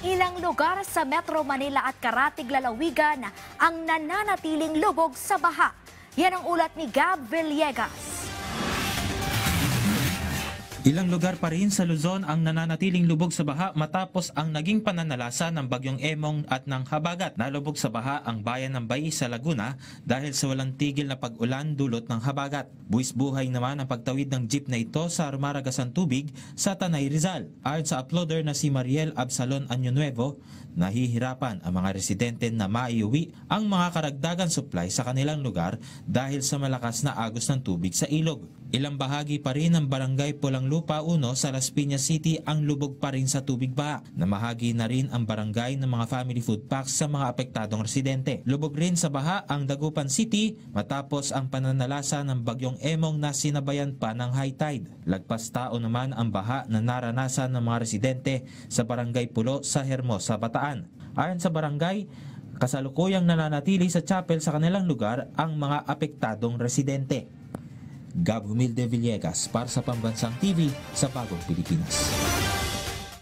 Ilang lugar sa Metro Manila at Karatig Lalawigan ang nananatiling lubog sa baha. Yan ang ulat ni Gab Villegas. Ilang lugar pa rin sa Luzon ang nananatiling lubog sa baha matapos ang naging pananalasa ng bagyong Emong at ng Habagat. Nalubog sa baha ang bayan ng Bai sa Laguna dahil sa walang tigil na pag-ulan dulot ng habagat. Buwis-buhay naman ang pagtawid ng jeep na ito sa rumaragasang tubig sa Tanay Rizal. Ayon sa uploader na si Mariel Absalon Año Nuevo, nahihirapan ang mga residente na maiuwi ang mga karagdagan supply sa kanilang lugar dahil sa malakas na agos ng tubig sa ilog. Ilang bahagi pa rin ng barangay Pulang Lupa 1 sa Las Piñas City ang lubog pa rin sa tubig baha. Namahagi na rin ang barangay ng mga family food packs sa mga apektadong residente. Lubog rin sa baha ang Dagupan City matapos ang pananalasa ng bagyong Emong na sinabayan pa ng high tide. Lagpas tao naman ang baha na naranasan ng mga residente sa barangay Pulo sa Hermosa, Bataan. Ayon sa barangay, kasalukuyang nananatili sa chapel sa kanilang lugar ang mga apektadong residente. Gab Humilde Villegas para sa Pambansang TV sa Bagong Pilipinas.